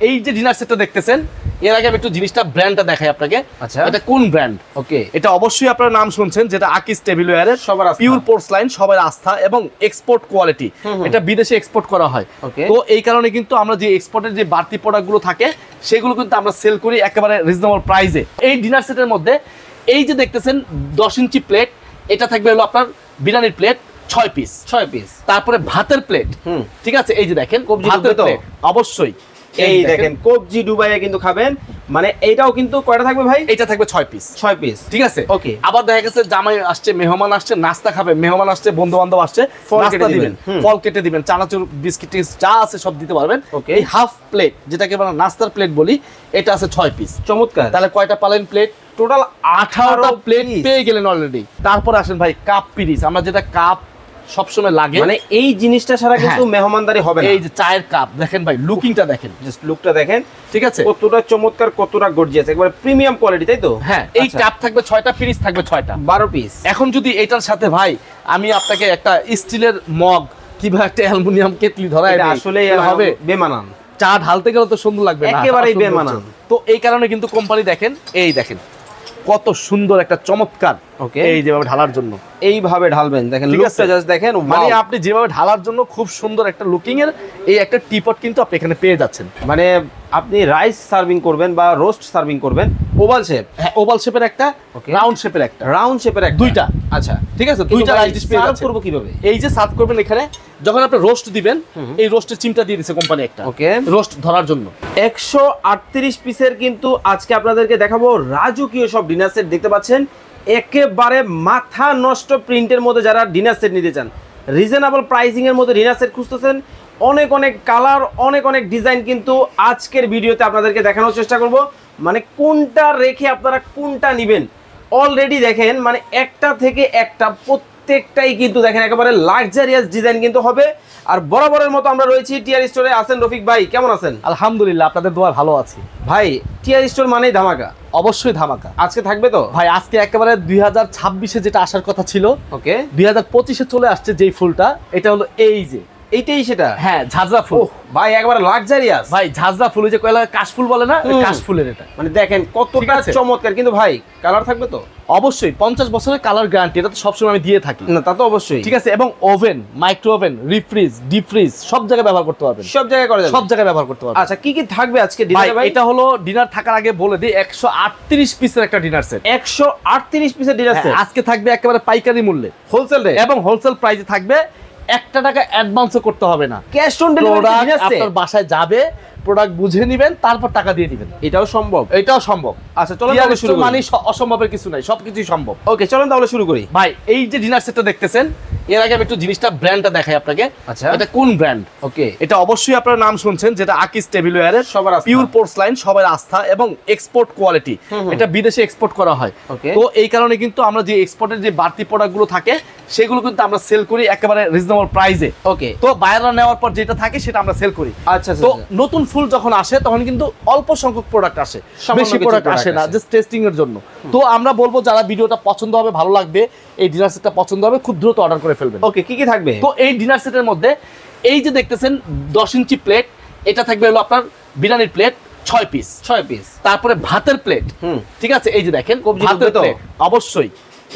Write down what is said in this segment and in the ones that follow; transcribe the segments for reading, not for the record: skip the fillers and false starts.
এই যে ডিনার সেটটা দেখতেছেন, এর আগে আমি একটু জিনিসটা ব্র্যান্ডটা দেখাই আপনাকে। আচ্ছা, এটা কোন ব্র্যান্ড? ওকে, এটা অবশ্যই আপনারা নাম শুনছেন, যেটা আকিস টেবিলওয়্যারের সবার আস্থা, পিওর পোর্সলাইন, সবার আস্থা এবং এক্সপোর্ট কোয়ালিটি। এটা বিদেশে এক্সপোর্ট করা হয়। তো এই কারণে কিন্তু আমরা যে এক্সপোর্টের যে বাড়তি প্রোডাক্টগুলো থাকে সেগুলো কিন্তু আমরা সেল করি একেবারে রিজনেবল প্রাইসে। এই ডিনার সেটের মধ্যে এই যে দেখতেছেন 10 ইঞ্চি প্লেট, এটা থাকবে হলো আপনার বিরিয়ানির প্লেট 6 পিস। তারপরে ভাতের প্লেট, ঠিক আছে, এই যে দেখেন ভাতের প্লেট অবশ্যই এই দেখেন কবজি ডুবাইয়ে কিন্তু খাবেন। মানে এইটাও কিন্তু কয়টা থাকবে ভাই? এটা থাকবে 6 পিস। ঠিক আছে, ওকে। আবার দেখা গেছে জামাই আসছে, মেহমান আসছে, নাস্তা খাবে, মেহমান আসছে, বন্ধু বান্ধব আসছে, নাস্তা দিবেন, ফল কেটে দিবেন, চানাচুর, বিস্কিট যা আছে সব দিতে পারবেন। এই হাফ প্লেট, যেটাকে আমরা নাস্তার প্লেট বলি, এটা আছে 6 পিস। চমৎকার। তাহলে কয়টা পালেন প্লেট? টোটাল 18টা প্লেট পেয়ে গেলেন অলরেডি। তারপর আসেন ভাই কাপ পিরিচ, আমরা যেটা কাপ সবসময় লাগে, মানে এই জিনিসটা ছাড়া কিন্তু মেহমানদারি হবে না। এই যে চায়ের কাপ দেখেন ভাই, লুকিংটা দেখেন, জাস্ট লুকটা দেখেন, ঠিক আছে, কতটা চমৎকার, কতটা গর্জিয়াস, একবারে প্রিমিয়াম কোয়ালিটি, তাই তো? হ্যাঁ। এই কাপ থাকবে 6টা, পিরিচ থাকবে 6টা, 12 পিস। এখন যদি এটার সাথে ভাই আমি আপনাকে একটা স্টিলের মগ কিংবা একটা অ্যালুমিনিয়াম কেটলি ধরায়, এটা আসলে হবে বেমানান, চা ঢালতে গেলে তো সুন্দর লাগবে না, একেবারেই বেমানান। তো এই কারণে কিন্তু কোম্পানি দেখেন, এই দেখেন কত সুন্দর একটা চমৎকার, ওকে, এই যেভাবে ঢালার জন্য এইভাবে ঢালবেন, দেখেন লুকটা জাস্ট দেখেন, মানে আপনি যেভাবে ঢালার জন্য খুব সুন্দর একটা লুকিং এর এই একটা টিপট কিন্তু আপনি এখানে পেয়ে যাচ্ছেন। মানে আপনি রাইস সার্ভিং করবেন বা রোস্ট সার্ভিং করবেন, ওভাল শেপ, হ্যাঁ ওভাল শেপের একটা, রাউন্ড শেপের একটা, দুইটা, আচ্ছা ঠিক আছে, দুইটা রাইস ডিশ পেয়ে যাচ্ছেন। করব কিভাবে? এই যে সার্ভ করবেন এখানে, যখন আপনি রোস্ট দিবেন, এই রোস্টের চিমটা দিয়ে দিয়েছে কোম্পানি একটা, ওকে, রোস্ট ধরার জন্য। 138 পিসের কিন্তু আজকে আপনাদেরকে দেখাবো রাজকীয় সব ডিনার সেট। দেখতে পাচ্ছেন একেবারে মাথা নষ্ট প্রিন্টের মধ্যে যারা ডিনার সেট নিতে চান, রিজনেবল প্রাইসিং এর মধ্যে ডিনার সেট খুঁজতেছেন, অনেক অনেক কালার, অনেক অনেক ডিজাইন কিন্তু আজকের ভিডিওতে আপনাদেরকে দেখানোর চেষ্টা করব। মানে কোনটা রেখে আপনারা কোনটা নেবেন, অলরেডি দেখেন মানে একটা থেকে একটা প্রত্যেকটাই কিন্তু দেখেন একেবারে লাক্সারিয়াস ডিজাইন কিন্তু হবে। আর বরাবরের মতো আমরা রয়েছি টিআর স্টোরে। আছেন রফিক ভাই, কেমন আছেন? আলহামদুলিল্লাহ, আপনাদের দোয়া ভালো আছি ভাই। টিআর স্টোর মানেই ধামাকা, অবশ্যই ধামাকা। আজকে থাকবে তো ভাই? আজকে একেবারে 2026-এ যেটা আসার কথা ছিল, ওকে, 2025-এ চলে আসছে যেই ফুলটা, এটা হলো এই যে, এইটাই সেটা, হ্যাঁ ঝাজরা ফুল ভাই, একবারে লাক্সারিয়াস ভাই। ঝাজরা ফুল, যে কয়লা কাশফুল বলে না, কাশফুলের এটা, মানে দেখেন কতটা চমৎকার। কিন্তু ভাই কালার থাকবে তো? অবশ্যই 50 বছরের কালার গ্যারান্টি, এটা তো সবসময় আমি দিয়ে থাকি। না তা তো অবশ্যই, ঠিক আছে। এবং ওভেন, মাইক্রো ওভেন, রিফ্রিজ, ডিপ ফ্রিজ সব জায়গায় ব্যবহার করতে পারবেন, সব জায়গায় করা যাবে, সব জায়গায় ব্যবহার করতে পারবেন। আচ্ছা, কি কি থাকবে আজকে ডিনারে ভাই? এটা হলো ডিনার থাকার আগে বলে দিই, 138 পিসের একটা ডিনার সেট, 138 পিসের ডিনার সেট আজকে থাকবে একেবারে পাইকারি মূল্যে, হোলসেল রেট, এবং হোলসেল প্রাইসে থাকবে। 1 টাকা অ্যাডভান্সও করতে হবে না, ক্যাশ অন ডেলিভারি। আপনার বাসায় যাবে, প্রোডাক্ট বুঝে নেবেন, তারপর টাকা দিয়ে দিবেন। এটাও সম্ভব, এটাও সম্ভব। আচ্ছা চলুন তাহলে শুরু করি। মানে অসম্ভবের কিছু নাই, সবকিছুই সম্ভব। ওকে, চলুন তাহলে শুরু করি। ভাই এই যে ডিনার সেটটা দেখতেছেন, এর আগে আমি একটু জিনিসটা ব্র্যান্ডটা দেখাই আপনাকে। আচ্ছা, এটা কোন ব্র্যান্ড? ওকে, এটা অবশ্যই আপনারা নাম শুনছেন, যেটা আকিস টেবিলওয়্যারের সবার আস্থা, পিওর পোর্সলাইন, সবার আস্থা এবং এক্সপোর্ট কোয়ালিটি। এটা বিদেশে এক্সপোর্ট করা হয়। তো এই কারণে কিন্তু আমরা যে এক্সপোর্টের যে বাড়তি প্রোডাক্টগুলো থাকে সেগুলো কিন্তু আমরা সেল করি একেবারে রিজনেবল প্রাইসে। ওকে, তো বায়াররা নেওয়ার পর যেটা থাকে সেটা আমরা সেল করি। আচ্ছা, তো নতুন ফুল যখন আসে তখন কিন্তু অল্প সংখ্যক প্রোডাক্ট আসে, বেশি প্রোডাক্ট আসে না, জাস্ট টেস্টিং এর জন্য। তো আমরা বলবো যারা ভিডিওটা পছন্দ হবে, ভালো লাগবে, এই ডিনার সেটটা পছন্দ হবে, খুব দ্রুত অর্ডার করে ফেলবেন। ওকে, কি কি থাকবে? তো এই ডিনার সেটের মধ্যে এই যে দেখতেছেন 10 ইঞ্চি প্লেট, এটা থাকবে হলো আপনার বিরিয়ানির প্লেট 6 পিস। তারপরে ভাতের প্লেট, ঠিক আছে, এই যে দেখেন ভাতের প্লেট অবশ্যই,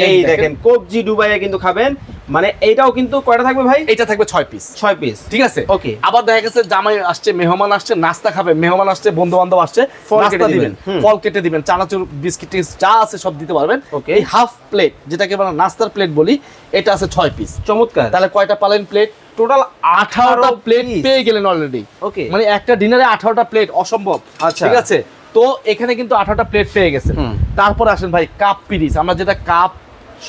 এই দেখেন কবজি ডুবাইয়ে কিন্তু খাবেন। মানে এইটাও কিন্তু কয়টা থাকবে ভাই? এটা থাকবে 6 পিস, ঠিক আছে, ওকে। আবার দেখা গেছে জামাই আসছে, মেহমান আসছে, নাস্তা খাবে, মেহমান আসছে, বন্ধু বান্ধব আসছে, নাস্তা দিবেন, ফল কেটে দিবেন, চানাচুর, বিস্কিট যা আছে সব দিতে পারবেন। এই হাফ প্লেট, যেটাকে আমরা নাস্তার প্লেট বলি, এটা আছে 6 পিস। চমৎকার। তাহলে কয়টা পালেন প্লেট? টোটাল 18টা প্লেট পেয়ে গেলেন অলরেডি। ওকে, মানে একটা ডিনারে 18টা প্লেট অসম্ভব, ঠিক আছে। তো এখানে কিন্তু 18টা প্লেট পেয়ে গেছেন। তারপর আসেন ভাই কাপ পিরিচ, আমরা যেটা কাপ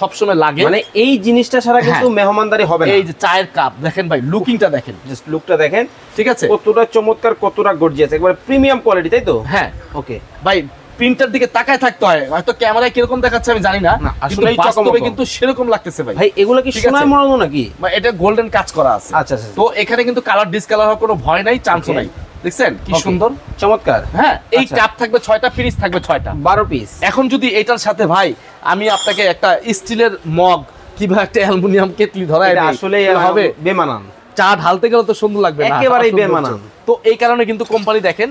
সবসময় লাগে, মানে এই জিনিসটা ছাড়া কিন্তু মেহমানদারি হবে না। এই যে চায়ের কাপ দেখেন ভাই, লুকিংটা দেখেন, জাস্ট লুকটা দেখেন, ঠিক আছে, কতটা চমৎকার, কতটা গর্জিয়াস, একবারে প্রিমিয়াম কোয়ালিটি, তাই তো? হ্যাঁ। ওকে ভাই, প্রিন্টার দিকে তাকায় থাকতে হয়, হয়তো ক্যামেরায় কিরকম দেখাচ্ছে আমি জানি না, আসলে বাস্তবে কিন্তু সেরকম লাগতেছে ভাই। ভাই এগুলো কি সোনায় মোড়ানো নাকি? এটা গোল্ডেন কাজ করা আছে। আচ্ছা, তো এখানে কিন্তু কালার ডিসকালার হওয়ার কোনো ভয় নাই, চান্সও নাই। দেখছেন কি সুন্দর, চমৎকার। হ্যাঁ, এই কাপ থাকবে 6টা, ফ্রিজ থাকবে 6টা, 12 পিস। এখন যদি এটার সাথে ভাই আমি আপনাকে একটা স্টিলের মগ কিংবা একটা অ্যালুমিনিয়াম কেটলি ধরায়, আসলে হবে বেমানান, চা ঢালতে গেলে তো সুন্দর লাগবে না, একেবারেই বেমানান। তো এই কারণে কিন্তু কোম্পানি দেখেন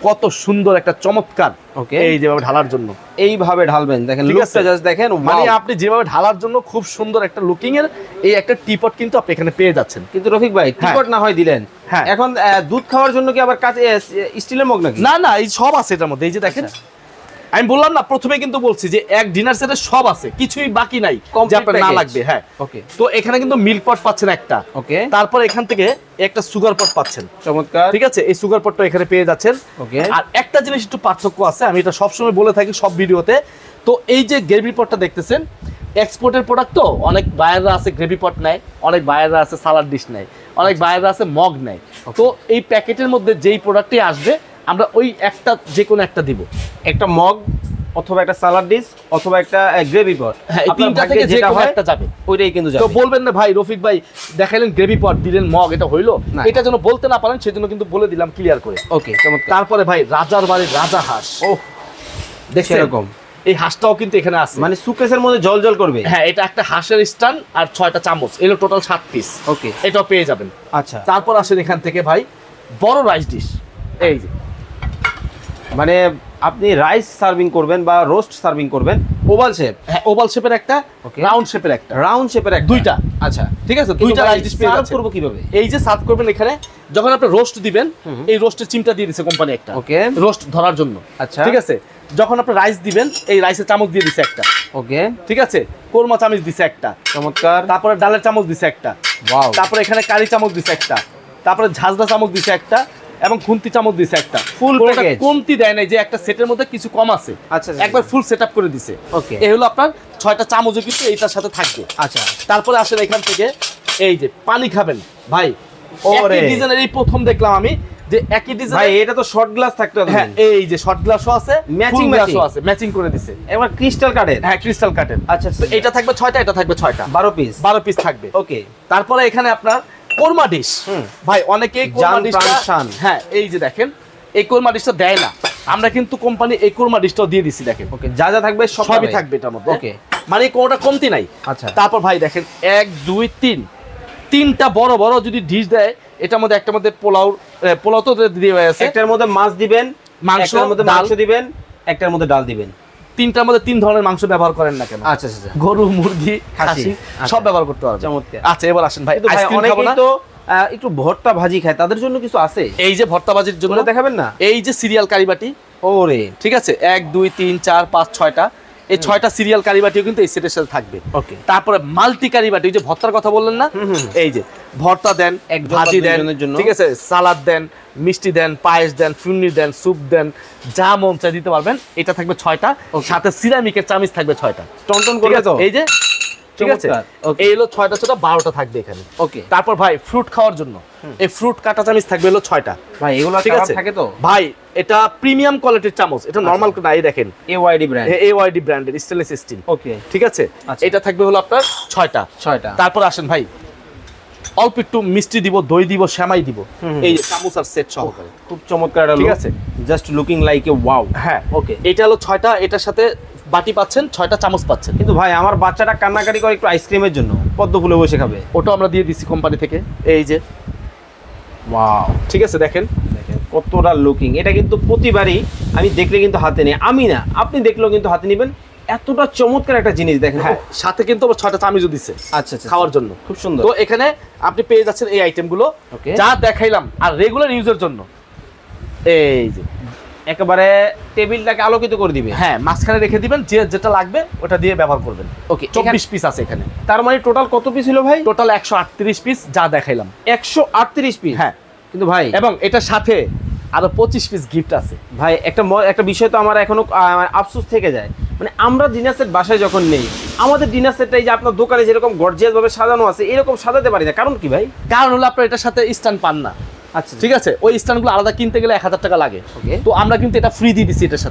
কত সুন্দর একটা চমৎকার, ওকে, এই যেভাবে ঢালার জন্য এইভাবে ঢালবেন, দেখেন লুকটা জাস্ট দেখেন, মানে আপনি যেভাবে ঢালার জন্য খুব সুন্দর একটা লুকিং এর এই একটা টিপট কিন্তু আপনি এখানে পেয়ে যাচ্ছেন। কিন্তু রফিক ভাই টিপট না হয় দিলেন, হ্যাঁ এখন দুধ খাওয়ার জন্য কি আবার কাঁচে স্টিলের মগ নাকি? না না, এই সব আছে এটার মধ্যে, এই যে দেখেন আমি বললাম না প্রথমে কিন্তু বলছি যে এক ডিনার সেটে সব আছে, কিছুই বাকি নাই যে আপনার না লাগবে। হ্যাঁ ওকে, তো এখানে কিন্তু মিল্ক পট পাচ্ছেন একটা, ওকে, তারপর এখান থেকে একটা সুগার পট পাচ্ছেন, চমৎকার, ঠিক আছে, এই সুগার পটটা এখানে পেয়ে যাচ্ছেন। ওকে, আর একটা জিনিস একটু পার্থক্য আছে, আমি এটা সবসময় বলে থাকি সব ভিডিওতে, তো এই যে গ্রেভি পটটা দেখতেছেন এক্সপোর্টের প্রোডাক্ট, তো অনেক বায়াররা আছে গ্রেভি পট নেয়, অনেক বায়াররা আছে সালাড ডিশ নেয়, অনেক বায়াররা আছে মগ নেয়। তো এই প্যাকেটের মধ্যে যেই প্রোডাক্টই আসবে আমরা ওই একটা যে কোনো একটা দিব, একটা মগ অথবা একটা সালাড ডিশ অথবা একটা গ্রেভি পট, হ্যাঁ এই তিনটা থেকে যে কোনো একটা যাবে, ওইটাই কিন্তু যাবে। তো বলবেন না ভাই রফিক ভাই দেখাইলেন গ্রেভি পট দিলেন মগ, এটা হইলো, এটা যেন বলতে না পারেন সেজন্য কিন্তু বলে দিলাম ক্লিয়ার করে। ওকে, চমৎকার। তারপরে ভাই রাজার বাড়ির রাজা হাঁস, ওহ দেখছেন এরকম, এই হাঁসটাও কিন্তু এখানে আছে, মানে সুকেসের মধ্যে জল করবে। হ্যাঁ এটা একটা হাঁসের স্টান আর 6টা চামচ, এলো টোটাল 7 পিস। ওকে, এটাও পেয়ে যাবেন। আচ্ছা, তারপর আসেন এখান থেকে ভাই বড় রাইস ডিশ, এই যে মানে আপনি রাইস সার্ভিং করবেন বা রোস্ট সার্ভিং করবেন, ওভাল শেপ, হ্যাঁ ওভাল শেপের একটা, রাউন্ড শেপের একটা, রাউন্ড শেপের একটা, দুইটা, আচ্ছা ঠিক আছে, দুইটা রাইস ডিশ পেয়ে সার্ভ যাচ্ছেন। করব কিভাবে? এই যে সার্ভ করবেন এখানে যখন আপনি রোস্ট দিবেন, এই রোস্টের চিমটা দিয়ে দিছে কোম্পানি একটা, ওকে, রোস্ট ধরার জন্য, আচ্ছা, ঠিক আছে। যখন আপনি রাইস দিবেন এই রাইসের চামচ দিয়ে দিছে একটা, ওকে, ঠিক আছে, কোরমা চামচ দিছে একটা, চমৎকার, তারপরে ডালের চামচ দিছে একটা, ওয়াও, তারপরে এখানে কারি চামচ দিছে একটা, তারপরে ঝাঁঝরা চামচ দিছে একটা, এবং খুন্তি চামচ দিছে একটা, ফুল প্যাকেজ, কমতি দেয় নাই যে একটা সেটের মধ্যে কিছু কম আছে, আচ্ছা, একবার ফুল সেটআপ করে দিছে। ওকে, এই হলো আপনার 6টা চামচও কিন্তু এইটার সাথে থাকবে। আচ্ছা, তারপরে আসেন এখান থেকে এই যে পানি খাবেন ভাই, ওরে একই ডিজাইনের এই প্রথম দেখলাম আমি যে একই ডিজাইন, ভাই এটা তো শর্ট গ্লাস থাকতে হবে। হ্যাঁ এই যে শর্ট গ্লাসও আছে, ম্যাচিং গ্লাসও আছে, ম্যাচিং করে দিছে, এবার ক্রিস্টাল কাটের, হ্যাঁ ক্রিস্টাল কাটেন। আচ্ছা, তো এটা থাকবে 6টা, এটা থাকবে 6টা, 12 পিস, 12 পিস থাকবে। ওকে, তারপরে এখানে আপনার কোরমা ডিশ, ভাই অনেকেই কোরমা ডিশটা, হ্যাঁ এই যে দেখেন এই কোরমা ডিশটা দেয় না, আমরা কিন্তু কোম্পানি এই কোরমা ডিশটাও দিয়ে দিছি, দেখেন ওকে, যা যা থাকবে সবই থাকবে এটার মধ্যে, ওকে, মানে কোনোটা কমতি নাই। আচ্ছা, তারপর ভাই দেখেন 1 2 3 তিনটা বড় বড় যদি ডিশ দেয়, এটার মধ্যে একটার মধ্যে পোলাও তো দিয়ে আছে, একটার মধ্যে মাছ দিবেন, একটার মধ্যে মাংস দিবেন, একটার মধ্যে ডাল দিবেন, তিনটার মধ্যে 3 ধরনের মাংস ব্যবহার করেন না কেন? আচ্ছা আচ্ছা, গরু, মুরগি, খাসি সব ব্যবহার করতে পারবেন। চমৎকার। আচ্ছা এবার আসেন ভাই, ভাই অনেকেই তো একটু ভর্তা ভাজি খায়, তাদের জন্য কিছু আছে? এই যে ভর্তা ভাজির জন্য দেখাবেন না, এই যে সিরিয়াল কারিবাটি, ওরে ঠিক আছে 1 2 3 4 5 6টা, এই 6টা সিরিয়াল কারিবাটিও কিন্তু এই সেটের সাথে থাকবে। ওকে, তারপরে মাল্টি কারিবাটি, ওই যে ভর্তার কথা বললেন না, এই যে ভর্তা দেন, ভাজি দেন, ঠিক আছে, সালাদ দেন, মিষ্টি দেন, পায়েস দেন, ফিরনি দেন, স্যুপ দেন, যা মন চাই দিতে পারবেন। এটা থাকবে 6টা, সাথে সিরামিকের চামচ থাকবে 6টা, টনটন করে তো, এই যে ঠিক আছে, এই হলো 6টা 6টা 12টা থাকবে এখানে। ওকে, তারপর ভাই ফ্রুট খাওয়ার জন্য এই ফ্রুট কাটা চামচ থাকবে হলো 6টা। ভাই এগুলো ঠিক আছে থাকে তো ভাই, এটা প্রিমিয়াম কোয়ালিটির চামচ, এটা নরমাল না, এই দেখেন AYD ব্র্যান্ড, AYD ব্র্যান্ডের স্টেনলেস স্টিল। ওকে, ঠিক আছে, এটা থাকবে হলো আপনার 6টা। তারপর আসেন ভাই অল্প একটু মিষ্টি দিব, দই দিব, সেমাই দিব, এই চামচ আর সেট সহকারে, খুব চমৎকার, ঠিক আছে, just looking like a wow. হ্যাঁ ওকে, এটা হলো 6টা, এটার সাথে বাটি পাচ্ছেন, 6টা চামচ পাচ্ছেন। কিন্তু ভাই আমার বাচ্চাটা কান্নাকাটি করে একটু আইসক্রিমের জন্য, পদ্ম ফুলে বসে খাবে, ওটা আমরা দিয়ে দিছি কোম্পানি থেকে, এই যে ওয়াও, ঠিক আছে, দেখেন কতটা লুকিং। এটা কিন্তু প্রতিবারই আমি দেখলে কিন্তু হাতে নেই, আমি না আপনি দেখলেও কিন্তু হাতে নেবেন, এতটা চমৎকার একটা জিনিস দেখেন। হ্যাঁ সাথে কিন্তু আবার 6টা চামচও দিছে আচ্ছা আচ্ছা, খাওয়ার জন্য, খুব সুন্দর। তো এখানে আপনি পেয়ে যাচ্ছেন এই আইটেমগুলো যা দেখাইলাম, আর রেগুলার ইউজের জন্য এই যে একেবারে টেবিলটাকে আলোকিত করে দিবে। হ্যাঁ মাঝখানে রেখে দিবেন, যে যেটা লাগবে ওটা দিয়ে ব্যবহার করবেন। ওকে, 24 পিস আছে এখানে। তার মানে টোটাল কত পিস হলো ভাই? টোটাল 138 পিস যা দেখাইলাম, 138 পিস। হ্যাঁ কিন্তু ভাই এবং এটার সাথে আরো 25 পিস গিফট আছে। ভাই একটা বিষয় তো আমার এখনো আফসোস থেকে যায়, মানে আমরা ডিনার সেট বাসায় যখন নেই, আমাদের ডিনার সেটটাই যে আপনার দোকানে যেরকম গর্জিয়াস ভাবে সাজানো আছে এরকম সাজাতে পারি না, কারণ কি ভাই? কারণ হলো আপনার এটার সাথে স্ট্যান্ড পান না। আচ্ছা ঠিক আছে, ওই স্ট্যান্ডগুলো আলাদা কিনতে গেলে 1000 টাকা লাগে। ওকে, তো আমরা কিন্তু এটা ফ্রি দিয়ে দিছি, এটার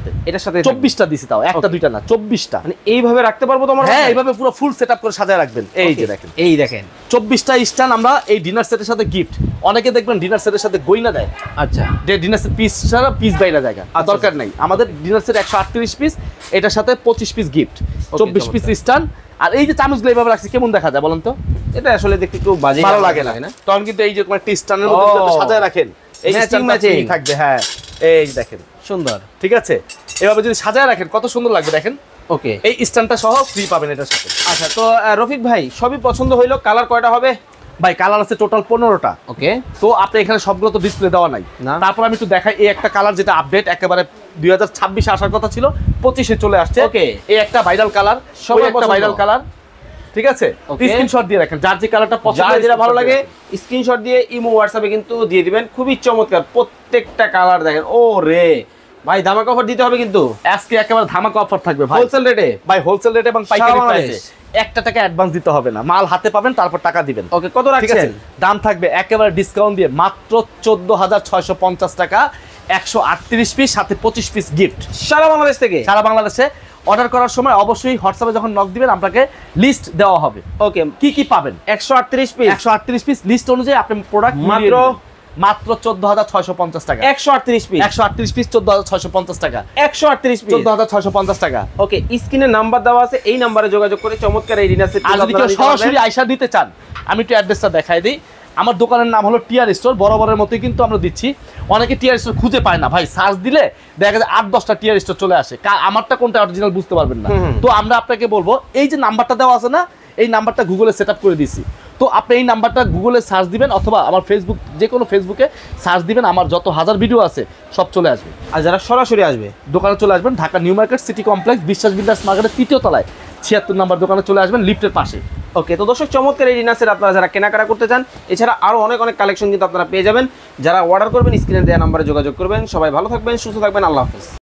সাথে 24টা দিছি, তাও একটা দুইটা না, 24টা। মানে এইভাবে রাখতে পারবো তো আমরা? হ্যাঁ এইভাবে পুরো ফুল সেটআপ করে সাজায় রাখবেন। এই যে দেখেন, এই দেখেন 24টা স্ট্যান্ড আমরা এই ডিনার সেটের সাথে গিফট। অনেকে দেখবেন ডিনার সেটের সাথে গয়না দেয়, আচ্ছা, যে ডিনার সেট পিস ছাড়া পিস বাইরে জায়গা দরকার নাই। আমাদের ডিনার সেট 138 পিস, এটার সাথে 25 পিস গিফট, 24 পিস স্ট্যান্ড। আর এই যে চামচগুলো এইভাবে রাখছি কেমন দেখা যায় বলেন তো? এটা আসলে দেখতে একটু বাজে ভালো লাগে না তখন কিন্তু এই যে তোমার স্ট্যান্ডের মধ্যে যদি সাজায় রাখেন এই স্ট্যান্ডটা ঠিক থাকবে। হ্যাঁ এই দেখেন সুন্দর, ঠিক আছে, এভাবে যদি সাজায় রাখেন কত সুন্দর লাগবে দেখেন। ওকে, এই স্ট্যান্ডটা সহ ফ্রি পাবেন এটার সাথে। আচ্ছা, তো রফিক ভাই সবই পছন্দ হইলো, কালার কয়টা হবে? ভাই কালার আছে টোটাল 15টা। ওকে, তো আপনি এখানে সবগুলো তো ডিসপ্লে দেওয়া নাই, তারপর আমি একটু দেখাই। এই একটা কালার যেটা আপডেট একেবারে 2026 আসার কথা ছিল 25-এ চলে আসছে। ওকে, এই একটা ভাইরাল কালার, সবাই একটা ভাইরাল কালার, ঠিক আছে। স্ক্রিনশট দিয়ে রাখেন, যার যে কালারটা পছন্দ হয়, যেটা ভালো লাগে স্ক্রিনশট দিয়ে ইমো হোয়াটসঅ্যাপে কিন্তু দিয়ে দিবেন। খুবই চমৎকার প্রত্যেকটা কালার দেখেন। ও রে ভাই, ধামাকা অফার দিতে হবে কিন্তু আজকে একেবারে ধামাকা অফার থাকবে ভাই, হোলসেল রেটে। ভাই হোলসেল রেটে এবং পাইকারি প্রাইসে। 1 টাকা অ্যাডভান্স দিতে হবে না, মাল হাতে পাবেন তারপর টাকা দিবেন। ওকে, কত রাখছেন? দাম থাকবে একেবারে ডিসকাউন্ট দিয়ে মাত্র 14,650 টাকা, 138 পিস, সাথে 25 পিস গিফট সারা বাংলাদেশ থেকে। সারা বাংলাদেশে অর্ডার করার সময় অবশ্যই হোয়াটসঅ্যাপে যখন নক দিবেন আপনাকে লিস্ট দেওয়া হবে। ওকে, কি কি পাবেন? 138 পিস, 138 পিস লিস্ট অনুযায়ী আপনি প্রোডাক্ট মাত্র 14,650 টাকা। 138 পিস, 138 পিস 14,650 টাকা, 138 পিস 14,650 টাকা। ওকে, স্ক্রিনে নাম্বার দেওয়া আছে, এই নাম্বারে যোগাযোগ করে চমৎকার এই ডিনার সেট আর যদি কেউ সরাসরি আইসা দিতে চান, আমি একটু অ্যাড্রেসটা দেখাই দিই। আমার দোকানের নাম হলো টিআর স্টোর, বরাবরের মতোই কিন্তু আমরা দিচ্ছি। অনেকে টিআর স্টোর খুঁজে পায় না ভাই, সার্চ দিলে দেখা যায় 8-10টা টিআর স্টোর চলে আসে, আমারটা কোনটা অরিজিনাল বুঝতে পারবেন না। তো আমরা আপনাকে বলবো, এই যে নাম্বারটা দেওয়া আছে না, এই নাম্বারটা গুগলে সেট আপ করে দিয়েছি। তো আপনি এই নাম্বারটা গুগলে সার্চ দিবেন অথবা আমার ফেসবুক, যে কোনো ফেসবুকে সার্চ দিবেন, আমার যত হাজার ভিডিও আছে সব চলে আসবে। আর যারা সরাসরি আসবে দোকানে চলে আসবেন, Dhaka new market city complex বিশ্বাস বিল্ডার্স মার্কেটের 3য় তলায় 76 নম্বর দোকানে চলে আসবেন, লিফটের পাশে। ওকে, তো দর্শক চমৎকার এই ডিনার সেট আপনারা যারা কেনাকাটা করতে চান, এছাড়া আরও অনেক অনেক কালেকশন কিন্তু আপনারা পেয়ে যাবেন। যারা অর্ডার করবেন স্ক্রিনে দেওয়া নাম্বারে যোগাযোগ করবেন। সবাই ভালো থাকবেন, সুস্থ থাকবেন, আল্লাহ হাফেজ।